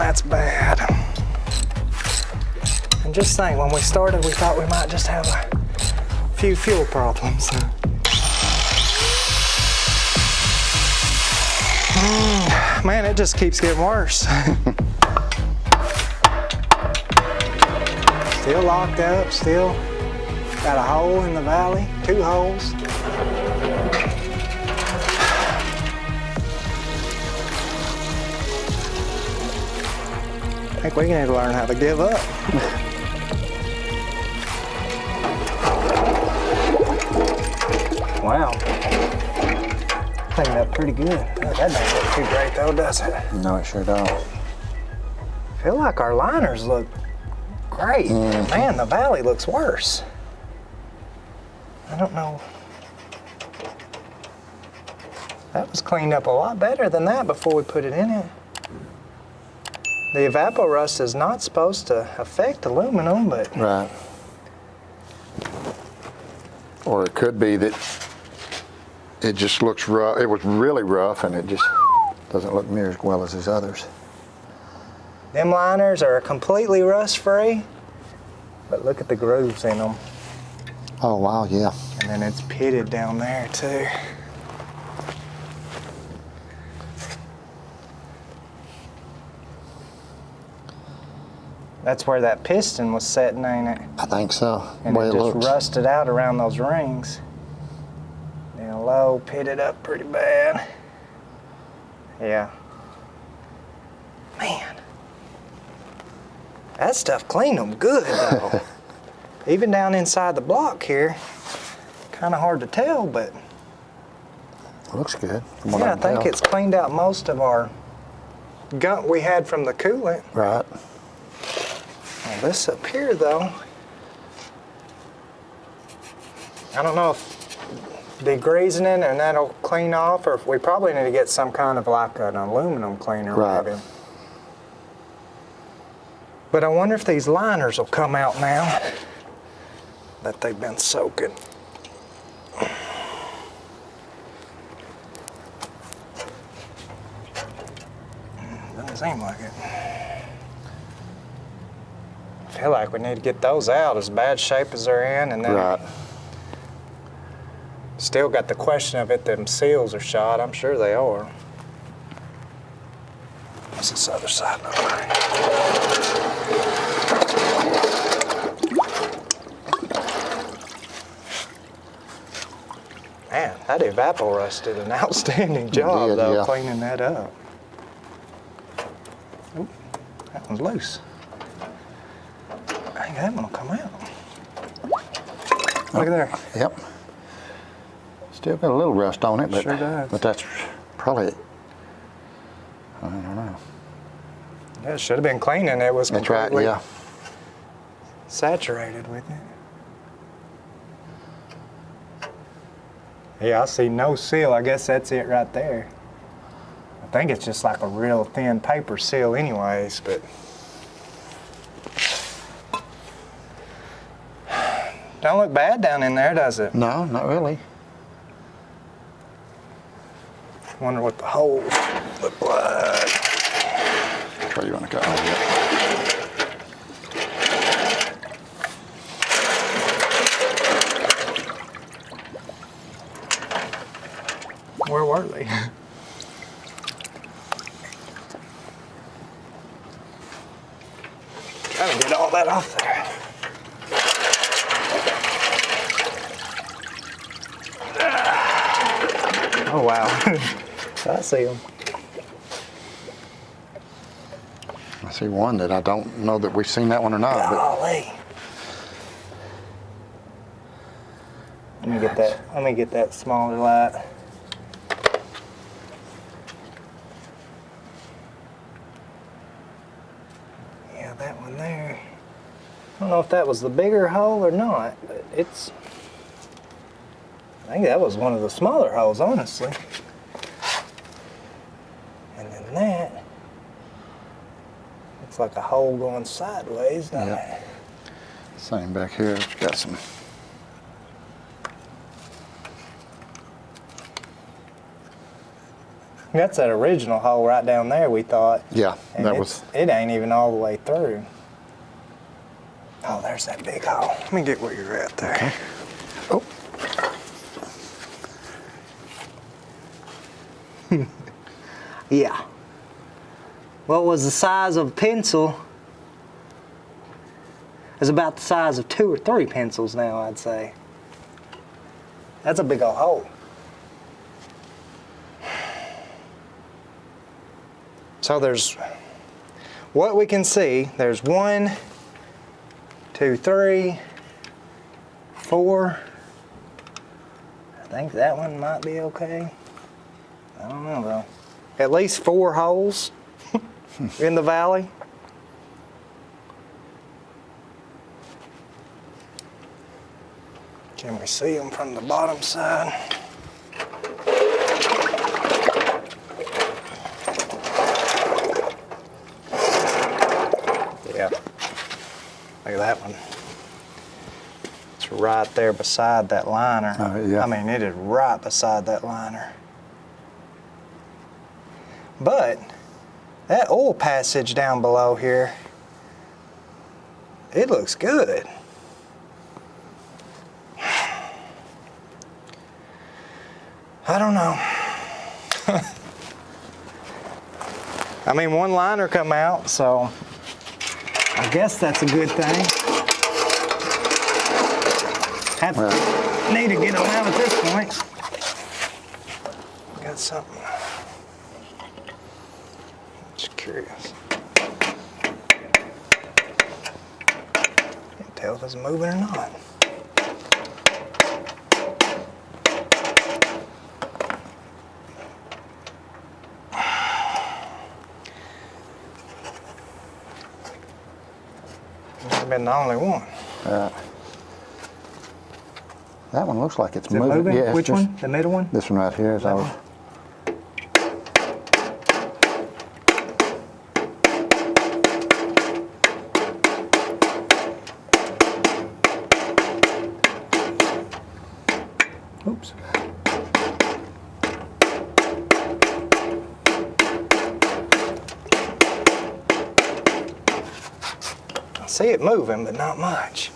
that's bad. And just think, when we started, we thought we might just have a few fuel problems. Man, it just keeps getting worse. Still locked up, still got a hole in the valley, 2 holes. I think we need to learn how to give up. Wow. Cleaned up pretty good. Oh, that don't look too great though, does it? No, it sure don't. I feel like our liners look great. Mm-hmm. Man, the valley looks worse. I don't know. That was cleaned up a lot better than that before we put it in it. The Evaporust is not supposed to affect aluminum, but... Right. Or it could be that it just looks rough. It was really rough and it just doesn't look near as well as his others. Them liners are completely rust-free, but look at the grooves in them. Oh, wow, yeah. And then it's pitted down there, too. That's where that piston was setting, ain't it? I think so. And the way it it just looks. rusted out around those rings. Down low, pitted up pretty bad. Yeah. Man. That stuff cleaned them good, though. Even down inside the block here, kind of hard to tell, but Looks good. From what yeah, I can think tell. it's cleaned out most of our gunk we had from the coolant. Right. Now this up here, though, I don't know if degreasing it and that'll clean off, or if we probably need to get some kind of like an aluminum cleaner. Right. Maybe. But I wonder if these liners will come out now that they've been soaking. Doesn't seem like it. I feel like we need to get those out as bad shape as they're in, and then Right. still got the question of if them seals are shot. I'm sure they are. What's this other side look like? Man, that Evaporust did an outstanding job, did, though, yeah. cleaning that up. Oop, that one's loose. I think that one will come out. Look at there. Yep. Still got a little rust on it, but Sure does. but that's probably, I don't know. Yeah, it should have been clean, and it was That's right. completely Yeah. saturated with it. Yeah, I see no seal. I guess that's it right there. I think it's just like a real thin paper seal anyways, but don't look bad down in there, does it? No, not really. Wonder what the holes look like. Try you want to go. Where were they? Trying to get all that off there. Oh wow. I see them. I see one that I don't know that we've seen that one or not. But Golly. Let me get that. Let me get that smaller light. Yeah, that one there. I don't know if that was the bigger hole or not, but it's. I think that was one of the smaller holes, honestly. And then that. Looks like a hole going sideways, doesn't Yeah. it? same back here. It's got some. That's that original hole right down there, we thought. Yeah, And that was. It ain't even all the way through. Oh, there's that big hole. Let me get where you're at there. Okay. Oh. Yeah. What was the size of a pencil is about the size of 2 or 3 pencils now, I'd say. That's a big old hole. So there's, what we can see, there's 1, 2, 3, 4. I think that one might be okay. I don't know though. At least 4 holes in the valley. Can we see them from the bottom side? Yeah. Look at that one. It's right there beside that liner. Yeah. I mean, it is right beside that liner. But that oil passage down below here, it looks good. I don't know. I mean, one liner come out, so I guess that's a good thing. Need to get them out at this point. Got something. Just curious. Can't tell if it's moving or not. I've been the only one. That one looks like it's Is it moving. moving? Yeah, it's Which just, one? The middle one? This one right here is That all. one? Oops. I see it moving, but not much.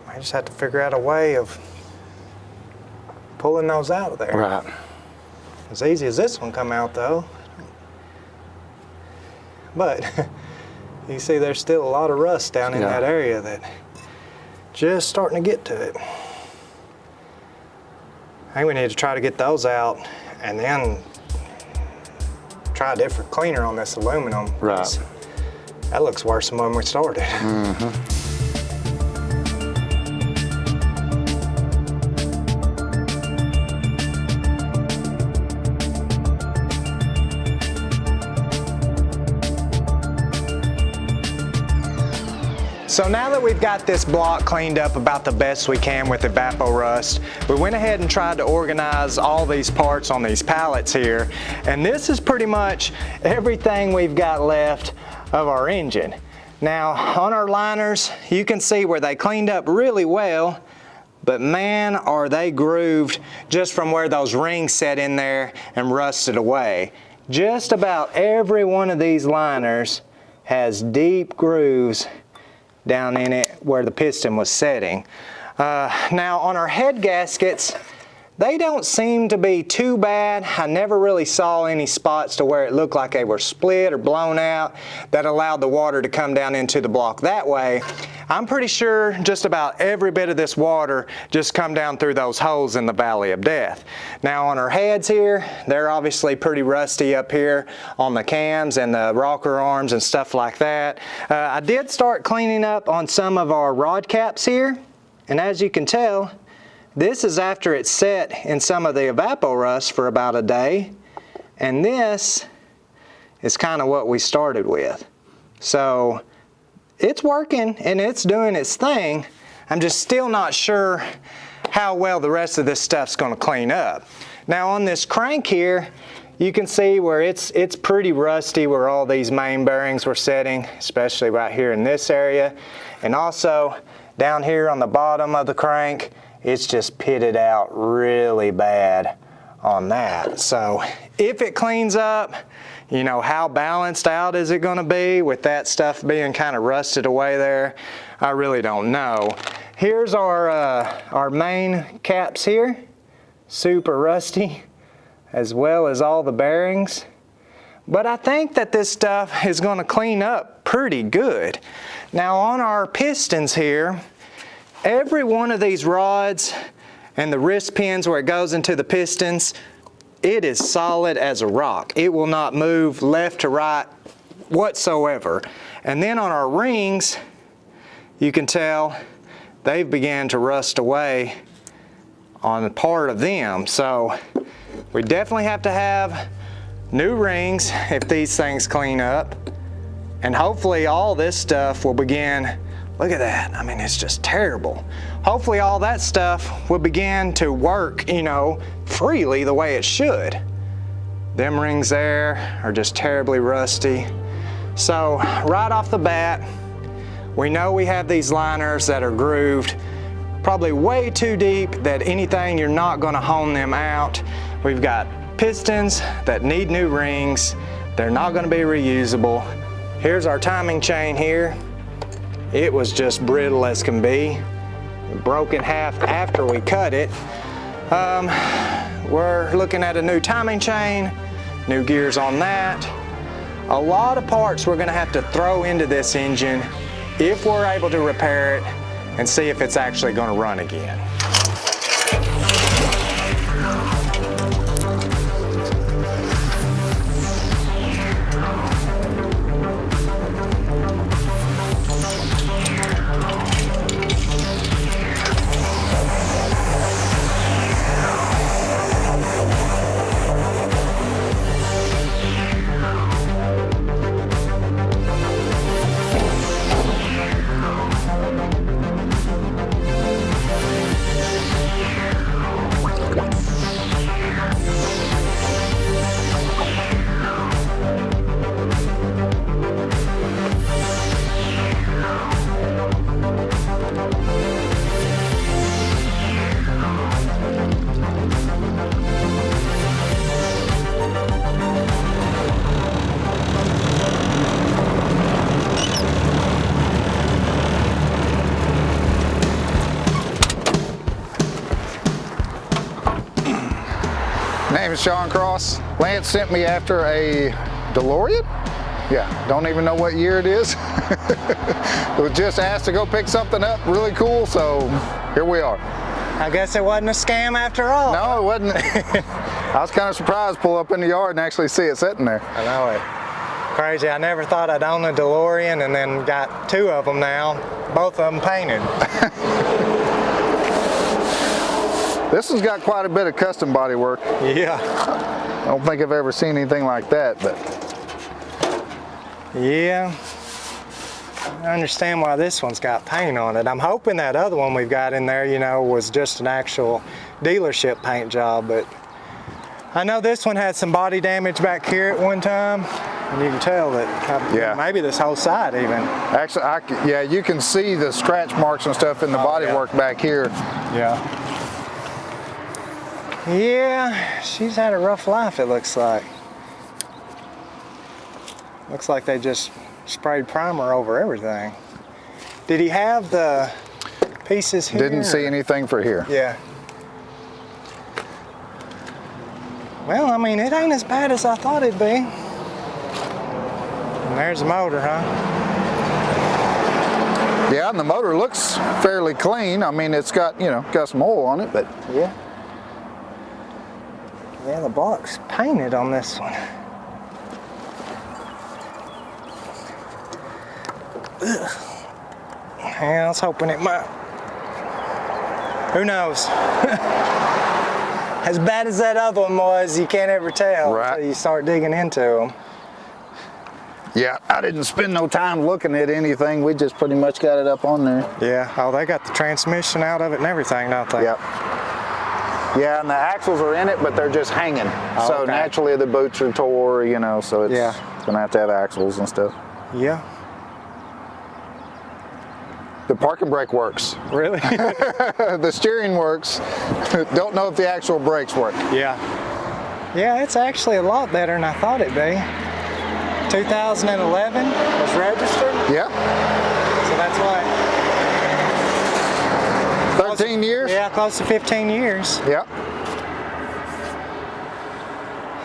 I just have to figure out a way of pulling those out of there. Right. As easy as this one come out though. But you see there's still a lot of rust down in that area that just starting to get to it. I think we need to try to get those out and then try a different cleaner on this aluminum. Right. That looks worse than when we started. Mm-hmm. So now that we've got this block cleaned up about the best we can with Evaporust, we went ahead and tried to organize all these parts on these pallets here. And this is pretty much everything we've got left of our engine. Now on our liners, you can see where they cleaned up really well, but man, are they grooved just from where those rings set in there and rusted away. Just about every one of these liners has deep grooves down in it where the piston was setting. Now on our head gaskets, they don't seem to be too bad. I never really saw any spots to where it looked like they were split or blown out that allowed the water to come down into the block that way. I'm pretty sure just about every bit of this water just come down through those holes in the Valley of Death. Now on our heads here, they're obviously pretty rusty up here on the cams and the rocker arms and stuff like that. I did start cleaning up on some of our rod caps here, and as you can tell, this is after it's set in some of the Evaporust for about a day, and this is kind of what we started with. So it's working and it's doing its thing. I'm just still not sure how well the rest of this stuff's going to clean up. Now on this crank here, you can see where it's pretty rusty where all these main bearings were setting, especially right here in this area, and also down here on the bottom of the crank it's just pitted out really bad on that. So if it cleans up, you know, how balanced out is it gonna be with that stuff being kind of rusted away there? I really don't know. Here's our main caps here, super rusty, as well as all the bearings. But I think that this stuff is gonna clean up pretty good. Now on our pistons here, every one of these rods and the wrist pins where it goes into the pistons, it is solid as a rock. It will not move left to right whatsoever. And then on our rings, you can tell they've began to rust away on a part of them. So we definitely have to have new rings if these things clean up. And hopefully all this stuff will begin, look at that, I mean, it's just terrible. Hopefully all that stuff will begin to work, you know, freely the way it should. Them rings there are just terribly rusty. So right off the bat, we know we have these liners that are grooved probably way too deep that anything, you're not gonna hone them out. We've got pistons that need new rings. They're not gonna be reusable. Here's our timing chain here. It was just brittle as can be. It broke in half after we cut it. We're looking at a new timing chain, new gears on that. A lot of parts we're gonna have to throw into this engine if we're able to repair it and see if it's actually gonna run again. Name is Sean Cross. Lance sent me after a DeLorean. Yeah, don't even know what year it is. Was just asked to go pick something up really cool, so here we are. I guess it wasn't a scam after all. No, it wasn't. I was kind of surprised to pull up in the yard and actually see it sitting there. I know it. Crazy, I never thought I'd own a DeLorean and then got two of them now, both of them painted. This has got quite a bit of custom body work. Yeah. I don't think I've ever seen anything like that, but. Yeah. I understand why this one's got paint on it. I'm hoping that other one we've got in there, you know, was just an actual dealership paint job, but I know this one had some body damage back here at one time, and you can tell that yeah. Maybe this whole side even. Actually, yeah, you can see the scratch marks and stuff in the bodywork back here. Yeah. Yeah, she's had a rough life, it looks like. Looks like they just sprayed primer over everything. Did he have the pieces here? Didn't see anything for here. Yeah. Well, I mean, it ain't as bad as I thought it'd be. And there's the motor, huh? Yeah, and the motor looks fairly clean. I mean, it's got, you know, got some oil on it, but. Yeah. Yeah, the block's painted on this one. Ugh. Yeah, I was hoping it might. Who knows? As bad as that other one was, you can't ever tell until you start digging into them. Yeah, I didn't spend no time looking at anything. We just pretty much got it up on there. Yeah, oh, they got the transmission out of it and everything, don't they? Yep. Yeah, and the axles are in it, but they're just hanging. Oh, so okay. naturally the boots are tore, you know, so it's, it's gonna have to have axles and stuff. Yeah. The parking brake works. Really? The steering works. Don't know if the actual brakes work. Yeah. Yeah, it's actually a lot better than I thought it'd be. 2011 was registered. Yeah. So that's what? 13 years? Yeah, close to 15 years. Yeah.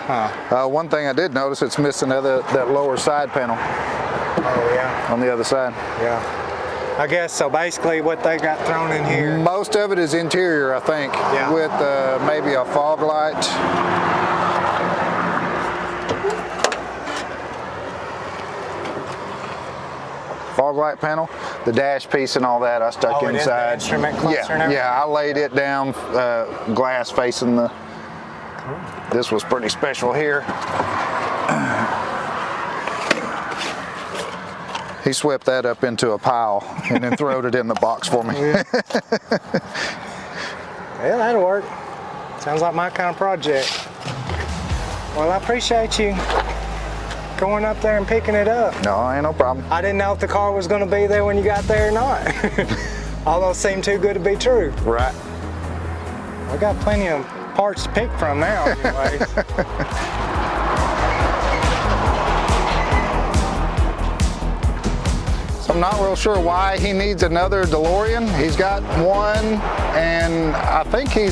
Huh. One thing I did notice, it's missing that lower side panel. Oh, yeah. On the other side. Yeah. I guess so. Basically, what they got thrown in here. Most of it is interior, I think, yeah. with maybe a fog light. Fog light panel, the dash piece and all that I stuck inside. It is the instrument cluster and everything? Yeah, I laid it down glass facing the. This was pretty special here. He swept that up into a pile and then throwed it in the box for me. Yeah, that'll work. Sounds like my kind of project. Well, I appreciate you going up there and picking it up. No, ain't no problem. I didn't know if the car was going to be there when you got there or not. All those seem too good to be true. Right. I got plenty of parts to pick from now anyway. So I'm not real sure why he needs another DeLorean. He's got one, and I think he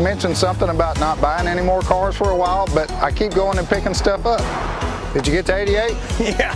mentioned something about not buying any more cars for a while, but I keep going and picking stuff up. Did you get to 88? Yeah.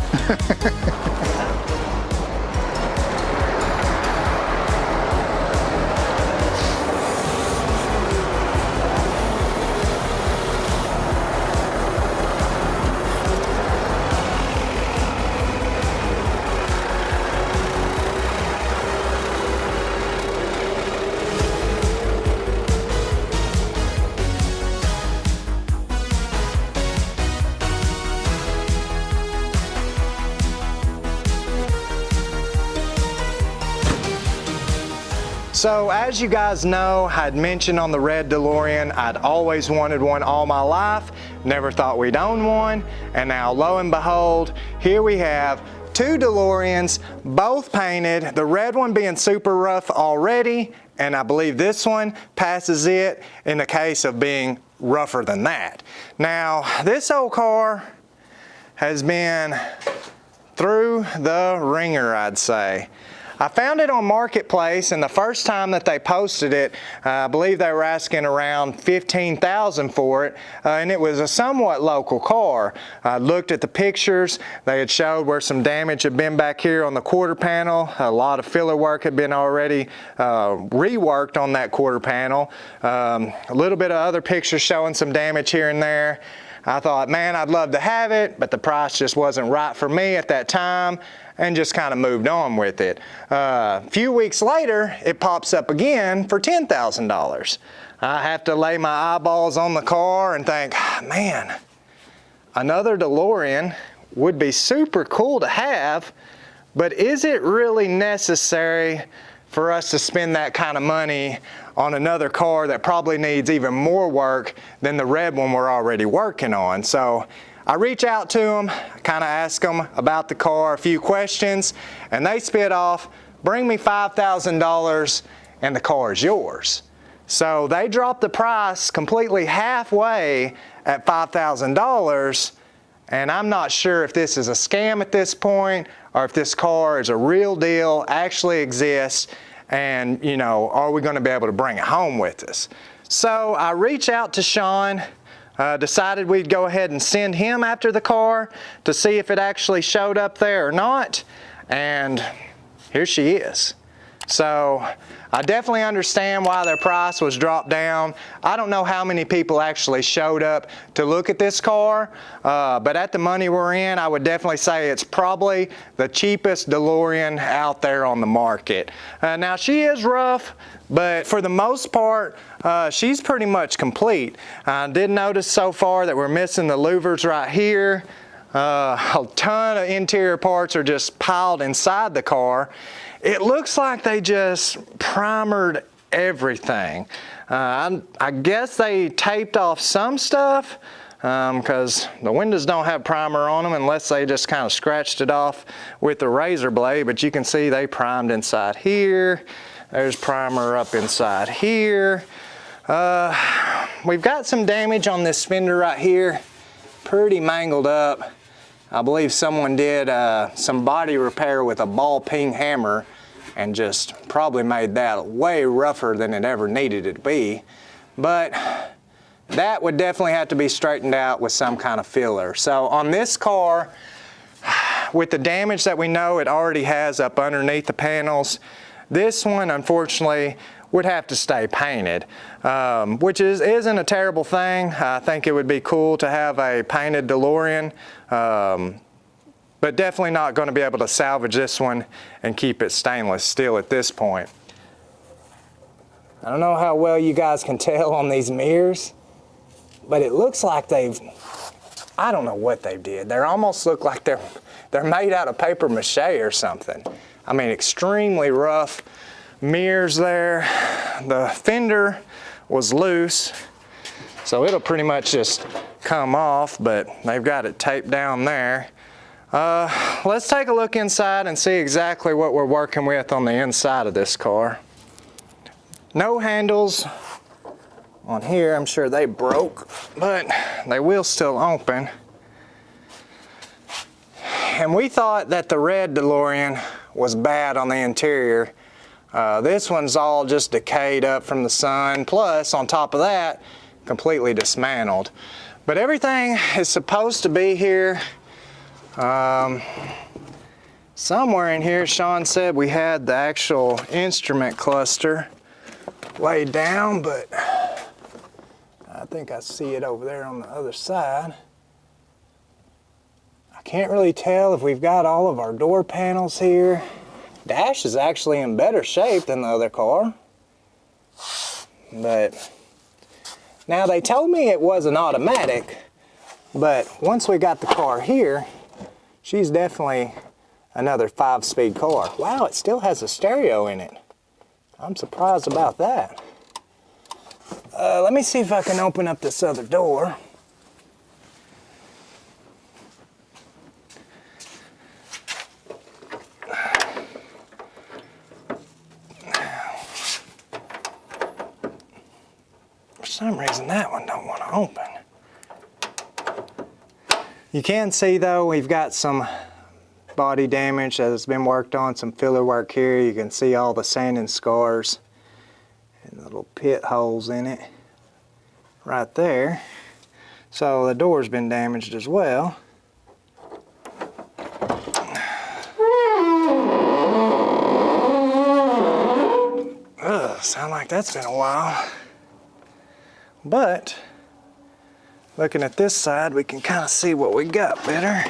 So as you guys know, I'd mentioned on the red DeLorean, I'd always wanted one all my life, never thought we'd own one, and now lo and behold, here we have two DeLoreans, both painted, the red one being super rough already, and I believe this one passes it in the case of being rougher than that. Now, this old car has been through the ringer, I'd say. I found it on Marketplace, and the first time that they posted it, I believe they were asking around $15,000 for it, and it was a somewhat local car. I looked at the pictures. They had showed where some damage had been back here on the quarter panel. A lot of filler work had been already reworked on that quarter panel. A little bit of other pictures showing some damage here and there. I thought, man, I'd love to have it, but the price just wasn't right for me at that time, and just kind of moved on with it. A few weeks later, it pops up again for $10,000. I have to lay my eyeballs on the car and think, man, another DeLorean would be super cool to have, but is it really necessary for us to spend that kind of money on another car that probably needs even more work than the red one we're already working on? So I reach out to them, kind of ask them about the car, a few questions, and they spit off, bring me $5,000 and the car is yours. So they dropped the price completely halfway at $5,000, and I'm not sure if this is a scam at this point or if this car is a real deal, actually exists, and you know, are we going to be able to bring it home with us? So I reach out to Sean, decided we'd go ahead and send him after the car to see if it actually showed up there or not, and here she is. So I definitely understand why their price was dropped down. I don't know how many people actually showed up to look at this car, but at the money we're in, I would definitely say it's probably the cheapest DeLorean out there on the market. Now she is rough, but for the most part, she's pretty much complete. I did notice so far that we're missing the louvers right here. A ton of interior parts are just piled inside the car. It looks like they just primered everything. I guess they taped off some stuff, because the windows don't have primer on them unless they just kind of scratched it off with the razor blade, but you can see they primed inside here. There's primer up inside here. We've got some damage on this fender right here, pretty mangled up. I believe someone did some body repair with a ball peen hammer and just probably made that way rougher than it ever needed it to be. But that would definitely have to be straightened out with some kind of filler. So on this car, with the damage that we know it already has up underneath the panels, this one unfortunately would have to stay painted, which isn't a terrible thing. I think it would be cool to have a painted DeLorean, but definitely not going to be able to salvage this one and keep it stainless steel at this point. I don't know how well you guys can tell on these mirrors, but it looks like I don't know what they did. They almost look like they're made out of paper mache or something. I mean, extremely rough mirrors there. The fender was loose, so it'll pretty much just come off, but they've got it taped down there. Let's take a look inside and see exactly what we're working with on the inside of this car. No handles on here. I'm sure they broke, but they will still open. And we thought that the red DeLorean was bad on the interior. This one's all just decayed up from the sun, plus on top of that, completely dismantled. But everything is supposed to be here. Somewhere in here, Sean said we had the actual instrument cluster laid down, but I think I see it over there on the other side. I can't really tell if we've got all of our door panels here. Dash is actually in better shape than the other car. But now they told me it was an automatic, but once we got the car here, she's definitely another 5-speed car. Wow, it still has a stereo in it. I'm surprised about that. Let me see if I can open up this other door. For some reason that one don't want to open. You can see though we've got some body damage that has been worked on, some filler work here. You can see all the sanding scars and little pit holes in it right there. So the door's been damaged as well. Ugh, sound like that's been a while. But looking at this side, we can kind of see what we got better.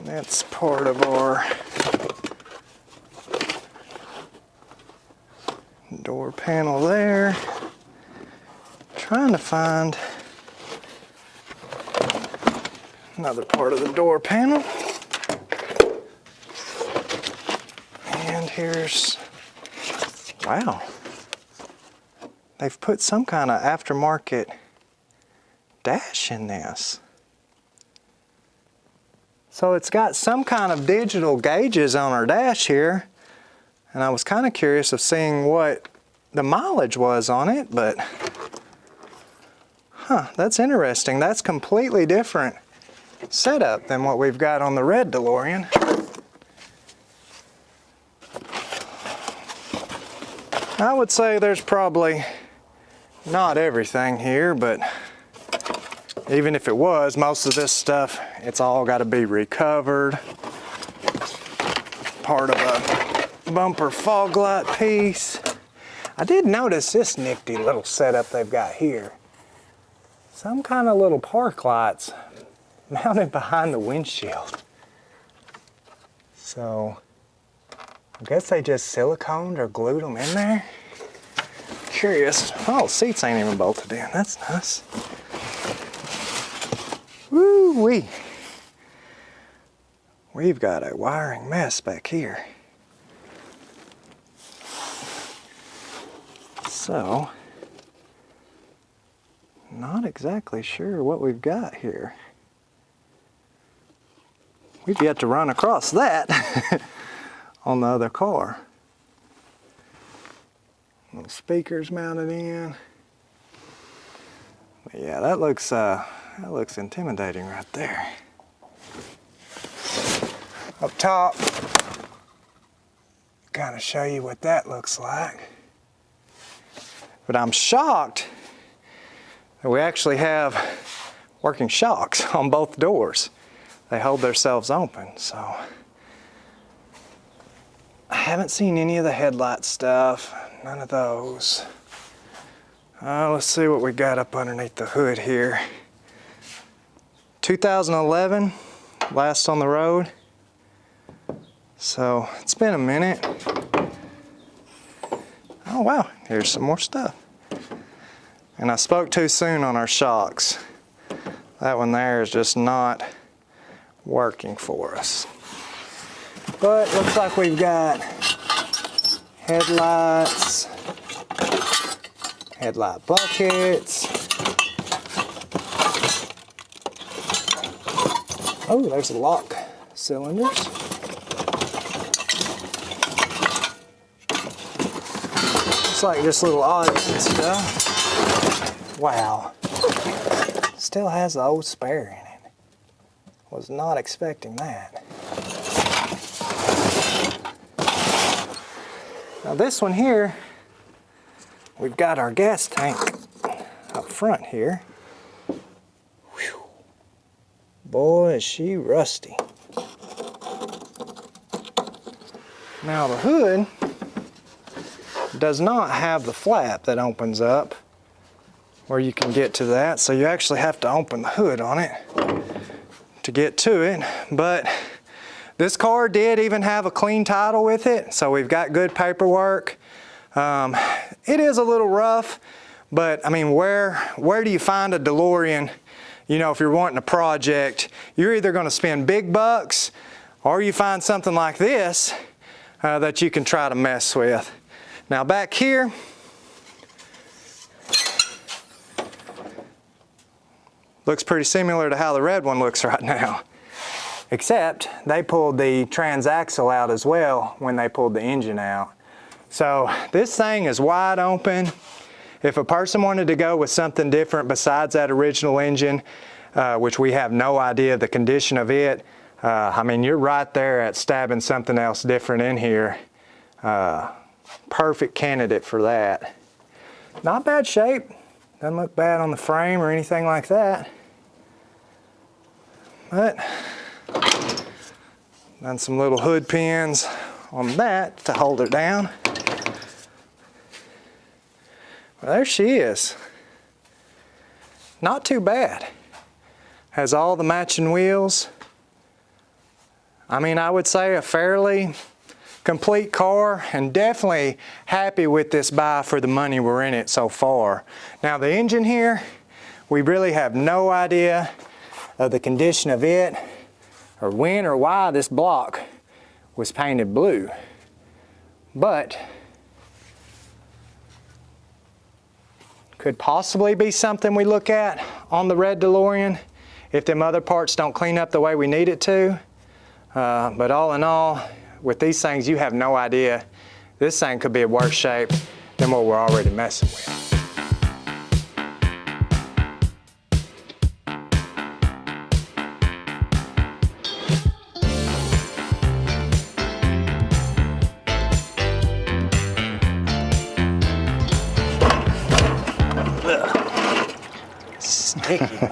That's part of our door panel there. Trying to find another part of the door panel. And here's, wow. They've put some kind of aftermarket dash in this. So it's got some kind of digital gauges on our dash here, and I was kind of curious of seeing what the mileage was on it, but that's interesting. That's completely different setup than what we've got on the red DeLorean. I would say there's probably not everything here, but even if it was, most of this stuff, it's all got to be recovered. Part of a bumper fog light piece. I did notice this nifty little setup they've got here. Some kind of little park lights mounted behind the windshield. So, I guess they just siliconed or glued them in there. Curious. Oh, seats ain't even bolted in. That's nice. Woo-wee. We've got a wiring mess back here. So, Not exactly sure what we've got here. We've yet to run across that on the other car. Little speakers mounted in. But yeah, that looks intimidating right there. Up top, kind of show you what that looks like. But I'm shocked that we actually have working shocks on both doors. They hold themselves open, so. I haven't seen any of the headlight stuff, none of those. Let's see what we got up underneath the hood here. 2011, last on the road. So it's been a minute. Oh wow, here's some more stuff. And I spoke too soon on our shocks. That one there is just not working for us. But looks like we've got headlights, headlight buckets. Oh, there's the lock cylinders. Looks like just little odds and stuff. Wow. Still has the old spare in it. Was not expecting that. Now this one here, we've got our gas tank up front here. Whew. Boy, is she rusty. Now the hood does not have the flap that opens up where you can get to that, so you actually have to open the hood on it to get to it. But this car did even have a clean title with it, so we've got good paperwork. It is a little rough, but I mean, where do you find a DeLorean? You know, if you're wanting a project, you're either going to spend big bucks or you find something like this that you can try to mess with. Now back here, looks pretty similar to how the red one looks right now. Except they pulled the transaxle out as well when they pulled the engine out. So this thing is wide open. If a person wanted to go with something different besides that original engine, which we have no idea the condition of it, I mean, you're right there at stabbing something else different in here. Perfect candidate for that. Not bad shape. Doesn't look bad on the frame or anything like that. But done some little hood pins on that to hold her down. Well, there she is. Not too bad. Has all the matching wheels. I mean, I would say a fairly complete car, and definitely happy with this buy for the money we're in it so far. Now the engine here, we really have no idea of the condition of it, or when or why this block was painted blue. But could possibly be something we look at on the red DeLorean if them other parts don't clean up the way we need it to. But all in all, with these things, you have no idea. This thing could be in worse shape than what we're already messing with. Sticky.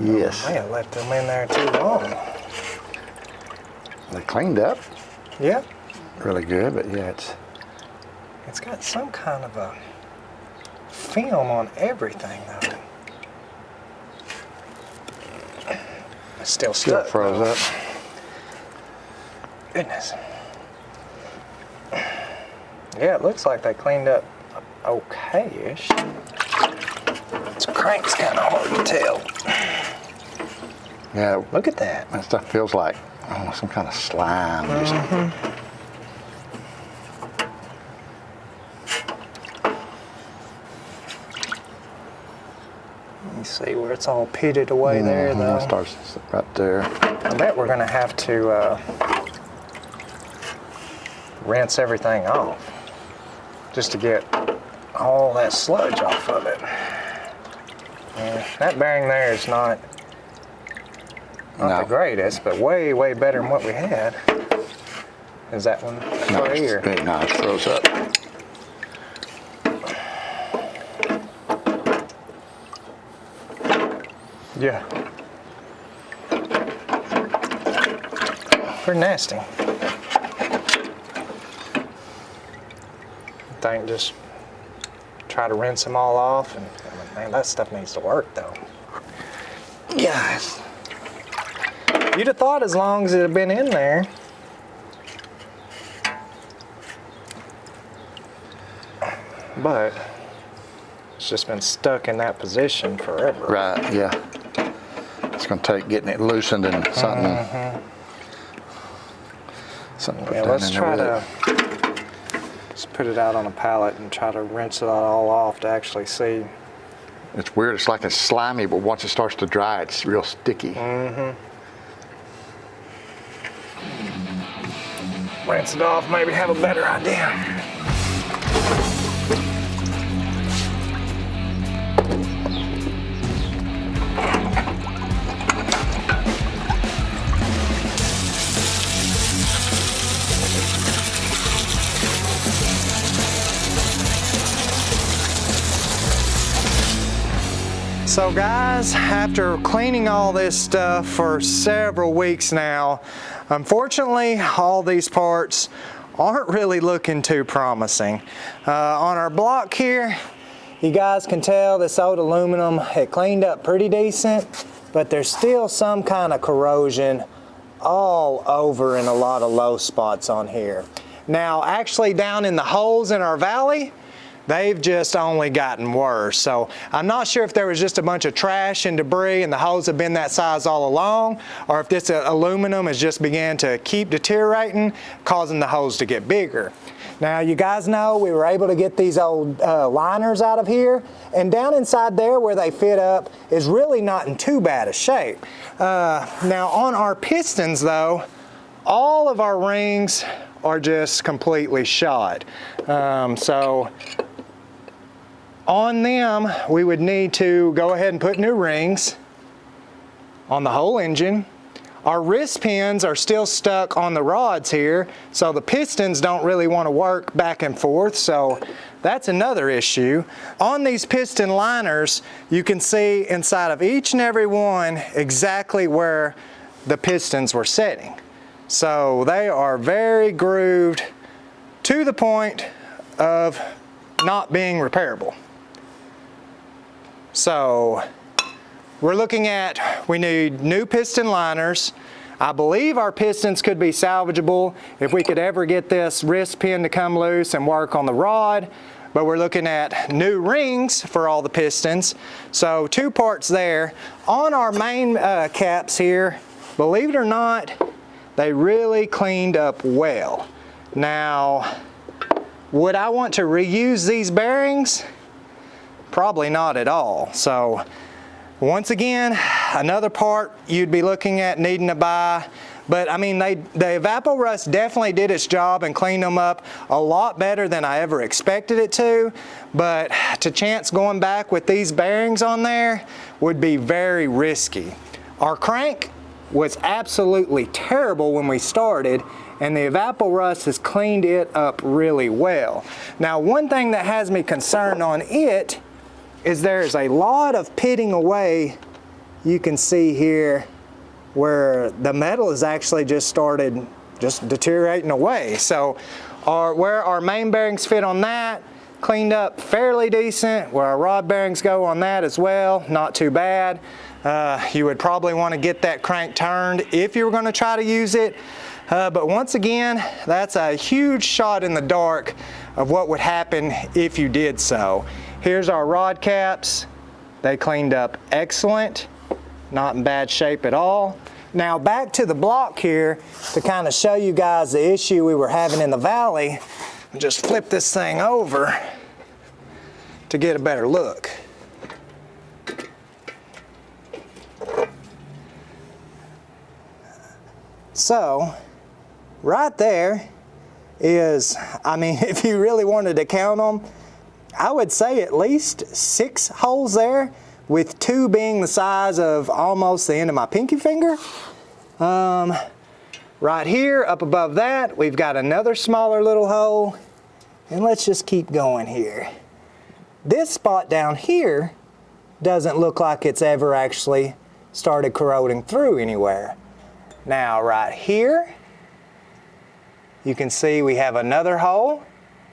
Yes. I have left them in there too long. They cleaned up. Yep. Really good, but yeah, It's got some kind of a film on everything though. It's still stuck. froze though. up. Goodness. Yeah, it looks like they cleaned up okay-ish. This crank's kind of hard to tell. Yeah, Look at that. that stuff feels like some kind of slime. You see where it's all pitted away there, though. It starts right there. I bet we're gonna have to rinse everything off just to get all that sludge off of it. Yeah, that bearing there is not the greatest, but way, way better than what we had. Is that one free or? No, it froze up. Yeah. Pretty nasty. I think just try to rinse them all off, and man, that stuff needs to work though. Yes. You'd have thought as long as it had been in there. But it's just been stuck in that position forever. Right, yeah. It's going to take getting it loosened and something. Something put Yeah, down let's in try there to just put it out on a pallet and try to rinse it all off to actually see. It's weird. It's like it's slimy, but once it starts to dry, it's real sticky. Rinse it off, maybe have a better idea. So guys, after cleaning all this stuff for several weeks now, unfortunately all these parts aren't really looking too promising. On our block here, you guys can tell this old aluminum, it cleaned up pretty decent, but there's still some kind of corrosion all over in a lot of low spots on here. Now actually down in the holes in our valley, they've just only gotten worse. So I'm not sure if there was just a bunch of trash and debris and the holes have been that size all along, or if this aluminum has just began to keep deteriorating, causing the holes to get bigger. Now you guys know we were able to get these old liners out of here, and down inside there where they fit up is really not in too bad a shape. Now on our pistons though, all of our rings are just completely shot. So on them, we would need to go ahead and put new rings on the whole engine. Our wrist pins are still stuck on the rods here, so the pistons don't really want to work back and forth, so that's another issue. On these piston liners, you can see inside of each and every one exactly where the pistons were setting. So they are very grooved to the point of not being repairable. So we're looking at, we need new piston liners. I believe our pistons could be salvageable if we could ever get this wrist pin to come loose and work on the rod, but we're looking at new rings for all the pistons. So 2 parts there. On our main caps here, believe it or not, they really cleaned up well. Now, would I want to reuse these bearings? Probably not at all. So once again, another part you'd be looking at needing to buy. But I mean, the Evaporust definitely did its job and cleaned them up a lot better than I ever expected it to. But to chance going back with these bearings on there would be very risky. Our crank was absolutely terrible when we started, and the Evaporust has cleaned it up really well. Now, one thing that has me concerned on it is there's a lot of pitting away. You can see here where the metal has actually just started just deteriorating away. So where our main bearings fit on that, cleaned up fairly decent. Where our rod bearings go on that as well, not too bad. You would probably want to get that crank turned if you were going to try to use it. But once again, that's a huge shot in the dark of what would happen if you did so. Here's our rod caps. They cleaned up excellent, not in bad shape at all. Now back to the block here to kind of show you guys the issue we were having in the valley. Just flip this thing over to get a better look. So right there is, I mean, if you really wanted to count them, I would say at least 6 holes there, with 2 being the size of almost the end of my pinky finger. Right here, up above that, we've got another smaller little hole. And let's just keep going here. This spot down here doesn't look like it's ever actually started corroding through anywhere. Now right here, you can see we have another hole.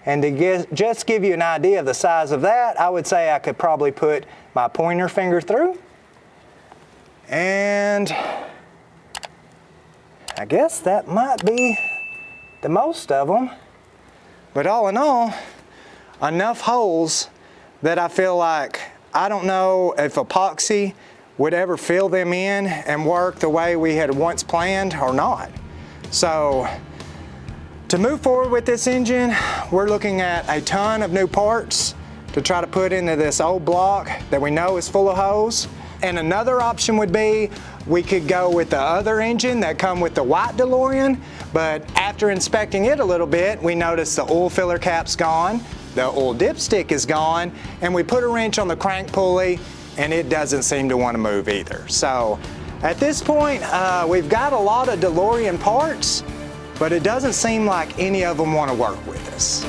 And to just give you an idea of the size of that, I would say I could probably put my pointer finger through. And I guess that might be the most of them. But all in all, enough holes that I feel like, I don't know if epoxy would ever fill them in and work the way we had once planned or not. So to move forward with this engine, we're looking at a ton of new parts to try to put into this old block that we know is full of holes. And another option would be we could go with the other engine that come with the Wyatt DeLorean, but after inspecting it a little bit, we noticed the oil filler cap's gone, the oil dipstick is gone, and we put a wrench on the crank pulley and it doesn't seem to want to move either. So at this point, we've got a lot of DeLorean parts, but it doesn't seem like any of them want to work with us.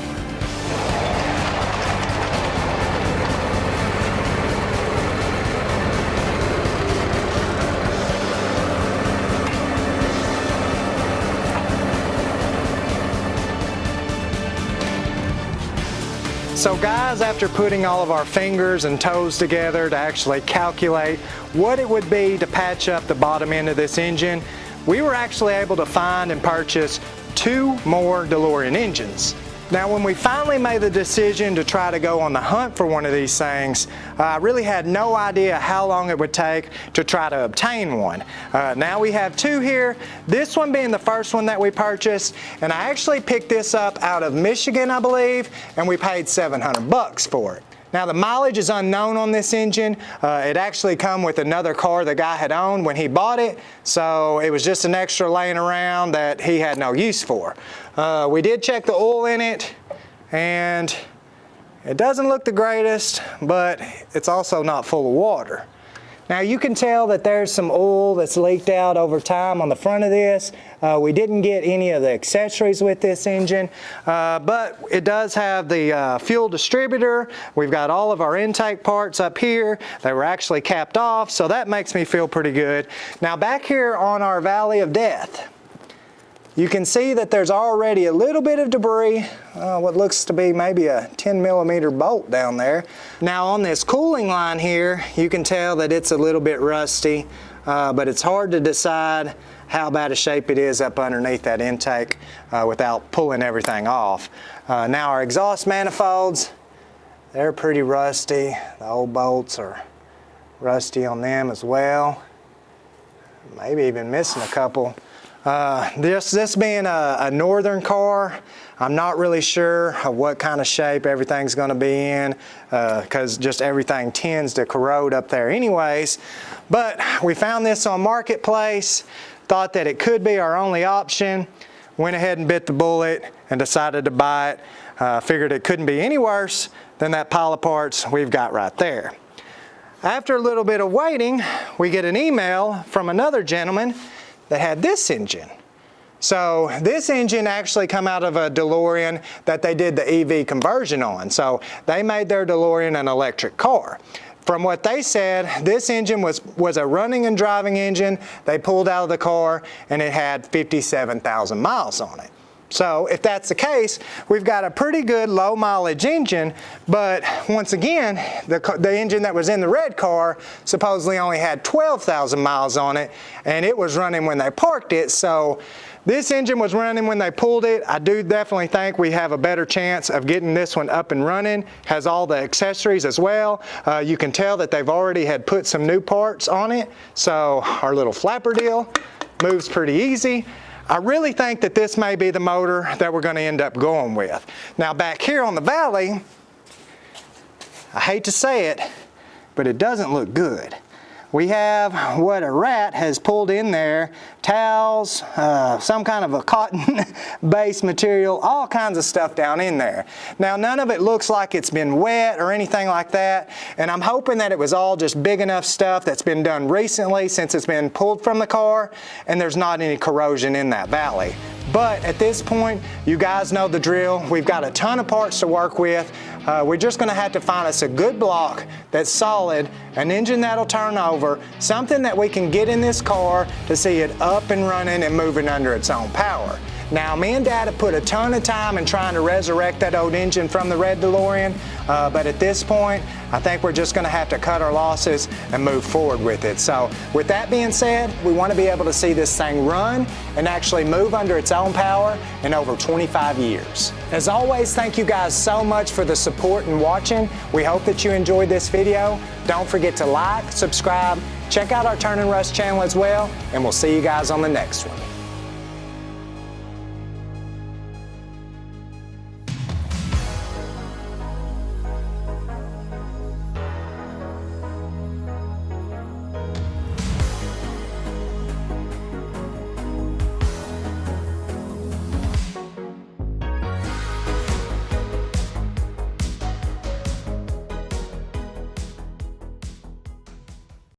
So guys, after putting all of our fingers and toes together to actually calculate what it would be to patch up the bottom end of this engine, we were actually able to find and purchase 2 more DeLorean engines. Now when we finally made the decision to try to go on the hunt for one of these things, I really had no idea how long it would take to try to obtain one. Now we have 2 here, this one being the first one that we purchased, and I actually picked this up out of Michigan, I believe, and we paid $700 for it. Now the mileage is unknown on this engine. It actually come with another car the guy had owned when he bought it, so it was just an extra laying around that he had no use for. We did check the oil in it, and it doesn't look the greatest, but it's also not full of water. Now you can tell that there's some oil that's leaked out over time on the front of this. We didn't get any of the accessories with this engine, but it does have the fuel distributor. We've got all of our intake parts up here. They were actually capped off, so that makes me feel pretty good. Now back here on our Valley of Death, you can see that there's already a little bit of debris, what looks to be maybe a 10mm bolt down there. Now on this cooling line here, you can tell that it's a little bit rusty, but it's hard to decide how bad a shape it is up underneath that intake without pulling everything off. Now our exhaust manifolds, they're pretty rusty. The old bolts are rusty on them as well. Maybe even missing a couple. This being a northern car, I'm not really sure of what kind of shape everything's going to be in, because just everything tends to corrode up there anyways. But we found this on Marketplace, thought that it could be our only option, went ahead and bit the bullet and decided to buy it. Figured it couldn't be any worse than that pile of parts we've got right there. After a little bit of waiting, we get an email from another gentleman that had this engine. So this engine actually come out of a DeLorean that they did the EV conversion on. So they made their DeLorean an electric car. From what they said, this engine was a running and driving engine. They pulled out of the car and it had 57,000 miles on it. So if that's the case, we've got a pretty good low mileage engine, but once again, the engine that was in the red car supposedly only had 12,000 miles on it, and it was running when they parked it. So this engine was running when they pulled it. I do definitely think we have a better chance of getting this one up and running. Has all the accessories as well. You can tell that they've already had put some new parts on it. So our little flapper deal moves pretty easy. I really think that this may be the motor that we're going to end up going with. Now back here on the Valley, I hate to say it, but it doesn't look good. We have what a rat has pulled in there, towels, some kind of a cotton-based material, all kinds of stuff down in there. Now, none of it looks like it's been wet or anything like that, and I'm hoping that it was all just big enough stuff that's been done recently since it's been pulled from the car, and there's not any corrosion in that valley. But at this point, you guys know the drill. We've got a ton of parts to work with. We're just going to have to find us a good block that's solid, an engine that'll turn over, something that we can get in this car to see it up and running and moving under its own power. Now, me and Dad have put a ton of time in trying to resurrect that old engine from the red DeLorean, but at this point, I think we're just going to have to cut our losses and move forward with it. So, with that being said, we want to be able to see this thing run and actually move under its own power in over 25 years. As always, thank you guys so much for the support and watching. We hope that you enjoyed this video. Don't forget to like, subscribe, check out our Turn and Rust channel as well, and we'll see you guys on the next one.